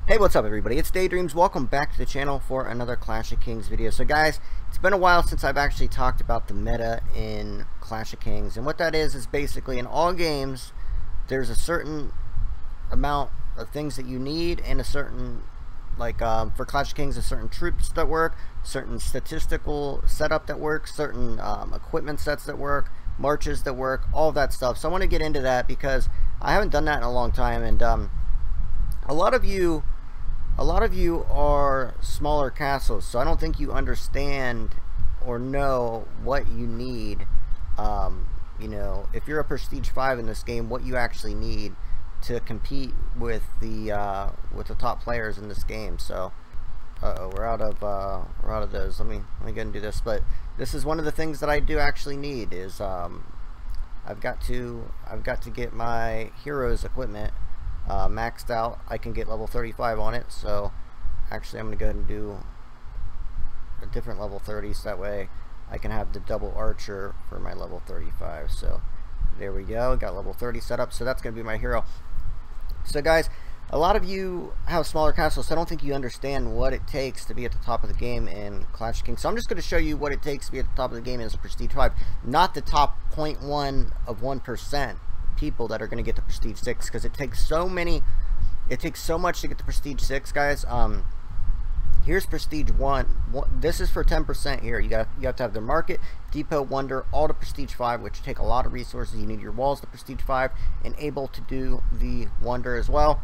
Hey, what's up everybody? It's DaYDreaMz. Welcome back to the channel for another Clash of Kings video. So guys, it's been a while since I've actually talked about the meta in Clash of Kings. And what that is basically in all games, there's a certain amount of things that you need and a certain, like for Clash of Kings, a certain troops that work, certain statistical setup that works, certain equipment sets that work, marches that work, all that stuff. So I want to get into that because I haven't done that in a long time. And a lot of you are smaller castles, so I don't think you understand or know what you need. You know, if you're a Prestige 5 in this game, what you actually need to compete with the top players in this game. So, we're out of those. Let me go and do this. But this is one of the things that I do actually need is I've got to get my heroes equipment maxed out. I can get level 35 on it, so actually I'm going to go ahead and do a different level 30 so that way I can have the double archer for my level 35. So there we go, got level 30 set up, so that's going to be my hero. So guys, a lot of you have smaller castles, so I don't think you understand what it takes to be at the top of the game in Clash of Kings. So I'm just going to show you what it takes to be at the top of the game as a Prestige 5, not the top 0.1 of 1% people that are going to get the Prestige 6, because it takes so much to get the Prestige 6, guys. Here's Prestige 1. This is for 10% here. You have to have the Market, Depot, Wonder, all the Prestige 5, which take a lot of resources. You need your walls to Prestige 5 and able to do the Wonder as well.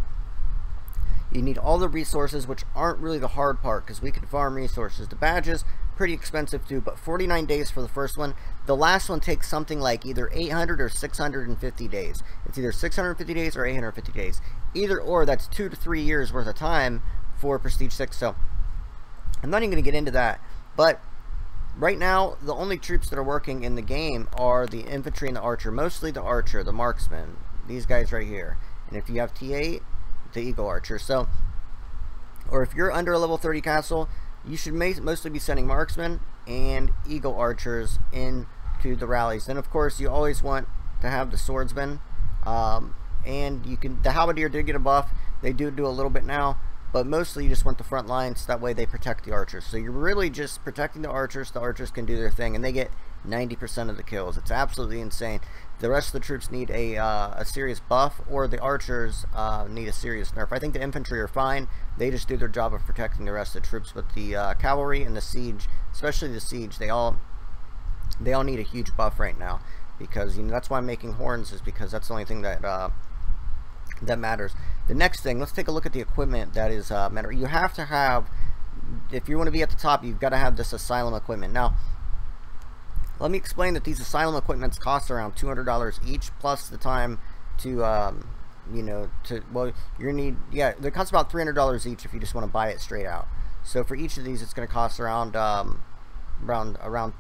You need all the resources, which aren't really the hard part because we can farm resources. The badges, pretty expensive too, but 49 days for the first one. The last one takes something like either 800 or 650 days. It's either 650 days or 850 days. Either or, that's 2 to 3 years worth of time for Prestige 6. So I'm not even going to get into that. But right now, the only troops that are working in the game are the infantry and the archer. Mostly the archer, the marksman. These guys right here. And if you have T8, the eagle archer. So, or if you're under a level 30 castle, you should mostly be sending marksmen and eagle archers into the rallies. Then of course you always want to have the swordsmen, and you can, the halberdier did get a buff. They do a little bit now, but mostly you just want the front lines, that way they protect the archers. So you're really just protecting the archers can do their thing, and they get 90% of the kills. It's absolutely insane. The rest of the troops need a serious buff, or the archers need a serious nerf. I think the infantry are fine. They just do their job of protecting the rest of the troops, but the cavalry and the siege, especially the siege, they all need a huge buff right now, because you know that's why I'm making horns, is because that's the only thing that that matters. The next thing, let's take a look at the equipment that is matter. You have to have, if you want to be at the top, you've got to have this asylum equipment. Now, let me explain that these asylum equipments cost around $200 each, plus the time to, you know, they cost about $300 each if you just want to buy it straight out. So for each of these, it's going to cost around $250,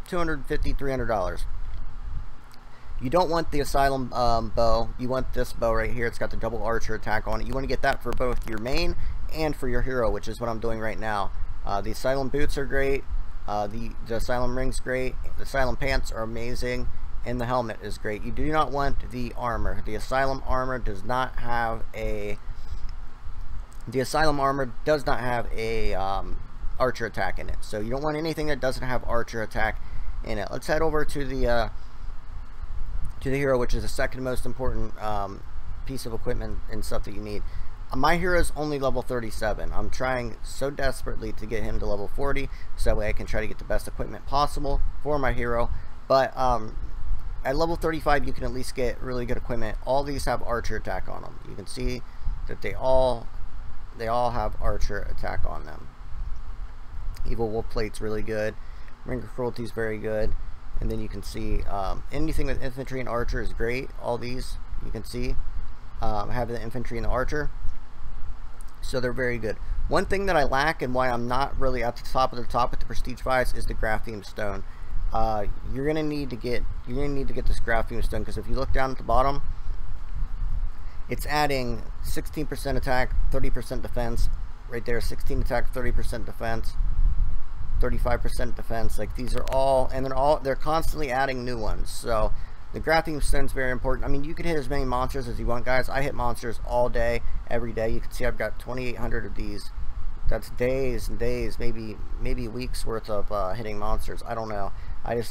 $300. You don't want the asylum bow. You want this bow right here. It's got the double archer attack on it. You want to get that for both your main and for your hero, which is what I'm doing right now. The asylum boots are great. The asylum ring's great. The asylum pants are amazing, and the helmet is great. You do not want the armor. The asylum armor does not have a archer attack in it. So you don't want anything that doesn't have archer attack in it. Let's head over to the hero, which is the second most important piece of equipment and stuff that you need. My hero is only level 37. I'm trying so desperately to get him to level 40, so that way I can try to get the best equipment possible for my hero. But at level 35, you can at least get really good equipment. All these have archer attack on them. You can see that they all have archer attack on them. Evil Wolf Plate's really good. Ring of Cruelty is very good. And then you can see anything with infantry and archer is great. All these you can see have the infantry and the archer. So they're very good. One thing that I lack, and why I'm not really at the top of the top with the Prestige 5s, is the Grapheme Stone. You're gonna need to get this Grapheme Stone, because if you look down at the bottom, it's adding 16% attack, 30% defense. Right there, 16 attack, 30% defense, 35% defense. Like, these are all, and they're constantly adding new ones. So The graphene stone's very important. I mean, you can hit as many monsters as you want, guys. I hit monsters all day, every day. You can see I've got 2,800 of these. That's days and days, maybe weeks worth of hitting monsters. I don't know. I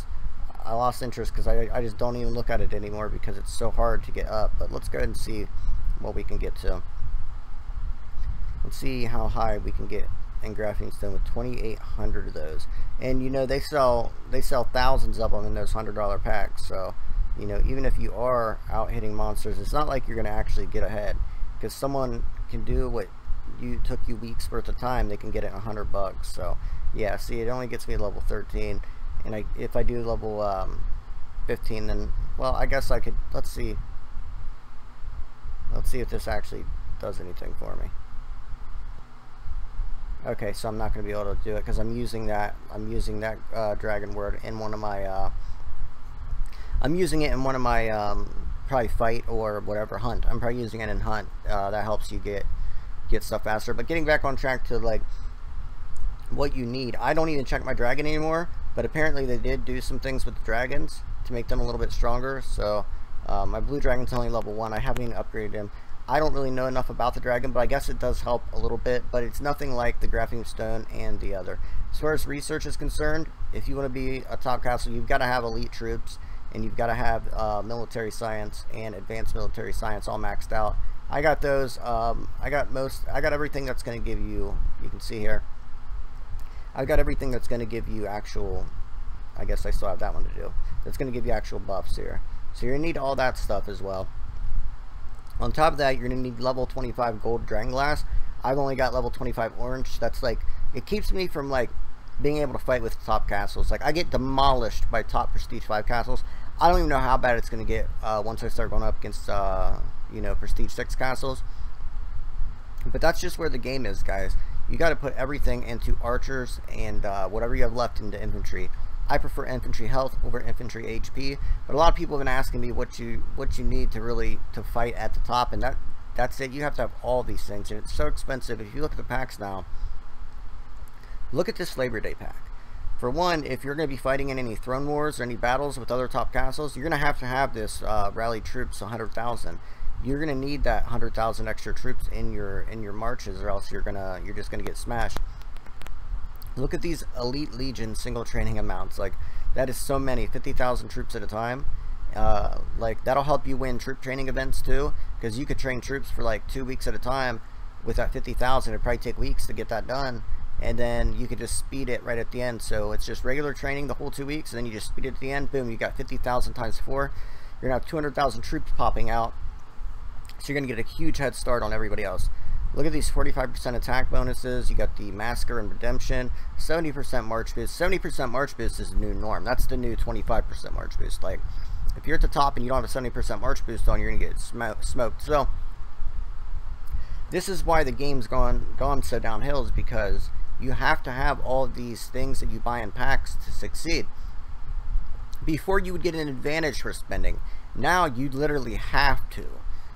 lost interest because I just don't even look at it anymore because it's so hard to get up. But let's go ahead and see what we can get to. Let's see how high we can get in graphene stone with 2,800 of those. And you know, they sell thousands of them in those $100 packs. So you know, even if you are out hitting monsters, it's not like you're going to actually get ahead, because someone can do what took you weeks worth of time. They can get it $100. So yeah, see, it only gets me level 13, and if I do level 15, then, well, I guess I could. Let's see if this actually does anything for me. Okay, so I'm not going to be able to do it because I'm using that dragon word in one of my I'm using it in one of my probably fight or whatever hunt. I'm probably using it in hunt. That helps you get stuff faster. But getting back on track to like what you need, I don't even check my dragon anymore, but apparently they did do some things with the dragons to make them a little bit stronger. So my blue dragon's only level 1. I haven't even upgraded him. I don't really know enough about the dragon, but I guess it does help a little bit, but it's nothing like the graphene stone and the other. As far as research is concerned, if you want to be a top castle, you've got to have elite troops, and you've got to have military science and advanced military science all maxed out. I got those. I got everything that's going to give you, you can see here, I've got everything that's going to give you actual, I guess I still have that one to do, that's going to give you actual buffs here. So you're going to need all that stuff as well. On top of that, you're going to need level 25 gold dragon glass. I've only got level 25 orange. That's like, it keeps me from like being able to fight with top castles. Like, I get demolished by top prestige 5 castles. I don't even know how bad it's going to get once I start going up against you know, prestige 6 castles. But that's just where the game is, guys. You got to put everything into archers and whatever you have left into infantry. I prefer infantry health over infantry HP, but a lot of people have been asking me what you need to really fight at the top, and that's it. You have to have all these things, and it's so expensive. If you look at the packs now, look at this Labor Day pack. For one, if you're going to be fighting in any throne wars or any battles with other top castles, you're going to have this rally troops 100,000. You're going to need that 100,000 extra troops in your marches, or else you're just going to get smashed. Look at these elite legion single training amounts. Like, that is so many, 50,000 troops at a time. Like, that'll help you win troop training events too, because you could train troops for like 2 weeks at a time with that 50,000. It'd probably take weeks to get that done, and then you could just speed it right at the end. So it's just regular training the whole 2 weeks, and then you just speed it at the end. Boom, you got 50,000 times 4. You're gonna have 200,000 troops popping out, so you're gonna get a huge head start on everybody else. Look at these 45% attack bonuses. You got the Massacre and Redemption, 70% March boost. 70% March boost is the new norm. That's the new 25% March boost. Like, if you're at the top and you don't have a 70% March boost on, you're gonna get smoked. So this is why the game's gone so downhill, is because you have to have all of these things that you buy in packs to succeed. Before, you would get an advantage for spending. Now you literally have to.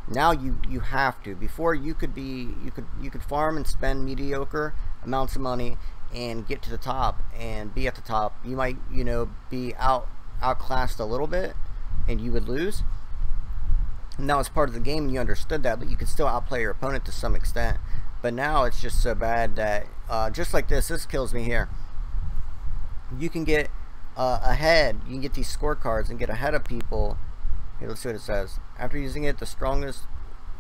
Now you have to. Before, you could farm and spend mediocre amounts of money and get to the top and be at the top. You might, you know, be outclassed a little bit and you would lose. And that was part of the game, and you understood that, but you could still outplay your opponent to some extent. But now it's just so bad that just like this kills me here. You can get ahead. You can get these scorecards and get ahead of people. Here, let's see what it says. After using it, the strongest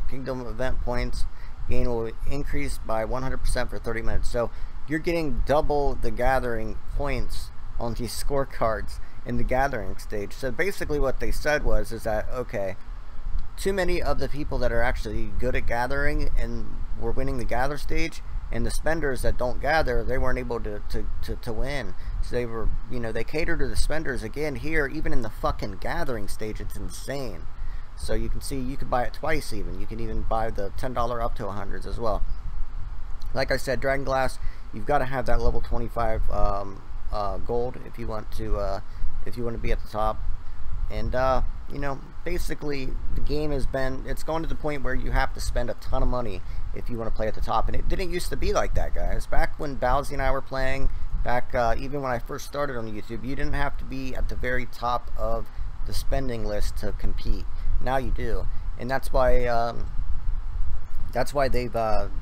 kingdom event points gain will increase by 100% for 30 minutes. So you're getting double the gathering points on these scorecards in the gathering stage. So basically what they said is that, okay, too many of the people that are actually good at gathering and were winning the gather stage, and the spenders that don't gather, they weren't able to win. So they were, you know, they cater to the spenders. Again, here, even in the fucking gathering stage, it's insane. So you can see, you could buy it twice even. You can even buy the $10 up to 100s as well. Like I said, Dragon Glass, you've got to have that level 25 gold if you want to be at the top. And you know, basically the game it's gone to the point where you have to spend a ton of money if you want to play at the top. And it didn't used to be like that, guys. Back when Bowsy and I were playing, back even when I first started on YouTube, you didn't have to be at the very top of the spending list to compete. Now you do, and that's why they've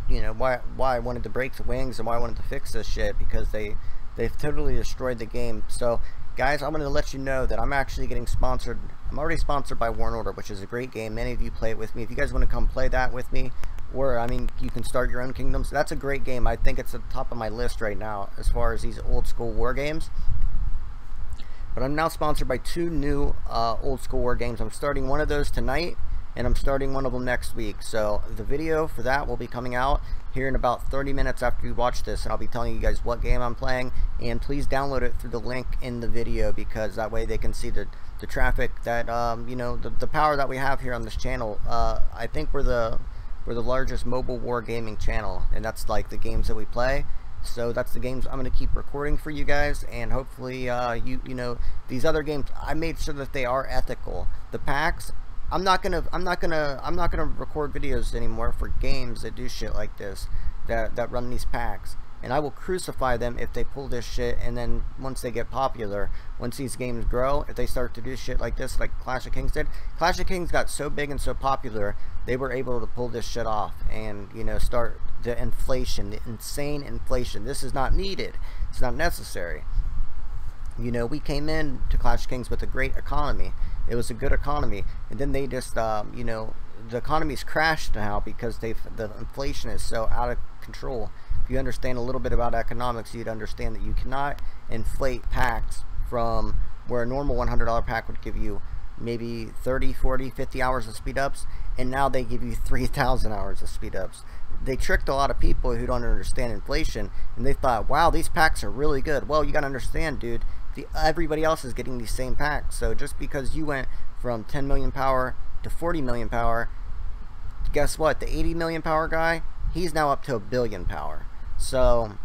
you know, why I wanted to break the wings and why I wanted to fix this shit, because they've totally destroyed the game. So guys, I'm going to let you know that I'm actually getting sponsored. I'm already sponsored by Warren Order, which is a great game. Many of you play it with me. If you guys want to come play that with me, or I mean, you can start your own kingdoms. That's a great game. I think it's at the top of my list right now as far as these old school war games. But I'm now sponsored by 2 new old school war games. I'm starting one of those tonight, and I'm starting one of them next week. So the video for that will be coming out here in about 30 minutes after you watch this, and I'll be telling you guys what game I'm playing. And please download it through the link in the video, because that way they can see the traffic that you know, the power that we have here on this channel. I think we're the largest mobile war gaming channel, and that's like the games that we play. So that's the games I'm going to keep recording for you guys, and hopefully you know, these other games, I made sure that they are ethical. The packs, I'm not gonna record videos anymore for games that do shit like this, that run these packs, and I will crucify them if they pull this shit. And then once they get popular, once these games grow, if they start to do shit like this, like Clash of Kings did. Clash of Kings got so big and so popular, they were able to pull this shit off, and you know, start the inflation, the insane inflation. This is not needed. It's not necessary. You know, we came in to Clash of Kings with a great economy. It was a good economy, and then they just you know, the economy's crashed now because the inflation is so out of control. If you understand a little bit about economics, you'd understand that you cannot inflate packs from where a normal $100 pack would give you maybe 30, 40, 50 hours of speed ups, and now they give you 3,000 hours of speed ups. They tricked a lot of people who don't understand inflation, and they thought, wow, these packs are really good. Well, you gotta understand, dude, everybody else is getting these same packs. So just because you went from 10 million power to 40 million power, guess what? The 80 million power guy, he's now up to 1 billion power. So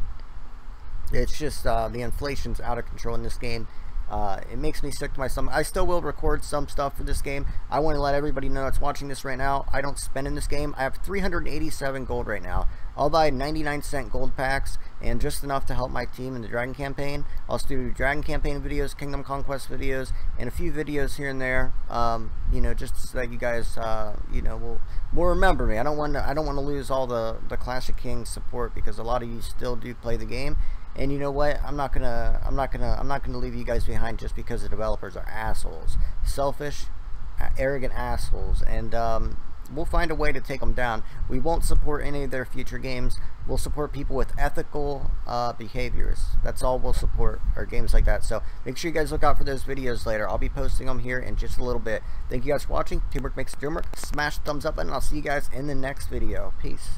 it's just the inflation's out of control in this game. It makes me sick to my stomach. I still will record some stuff for this game. I want to let everybody know that's watching this right now, I don't spend in this game. I have 387 gold right now. I'll buy 99-cent gold packs, and just enough to help my team in the Dragon campaign. I'll do Dragon campaign videos, Kingdom Conquest videos, and a few videos here and there. You know, just so that you guys, you know, will remember me. I don't want to lose all the Clash of Kings support, because a lot of you still do play the game. And you know what? I'm not gonna leave you guys behind just because the developers are assholes, selfish, arrogant assholes, and we'll find a way to take them down. We won't support any of their future games. We'll support people with ethical behaviors. That's all we'll support, or games like that. So make sure you guys look out for those videos later. I'll be posting them here in just a little bit. Thank you guys for watching. Teamwork makes the dream work. Smash the thumbs up button. I'll see you guys in the next video. Peace.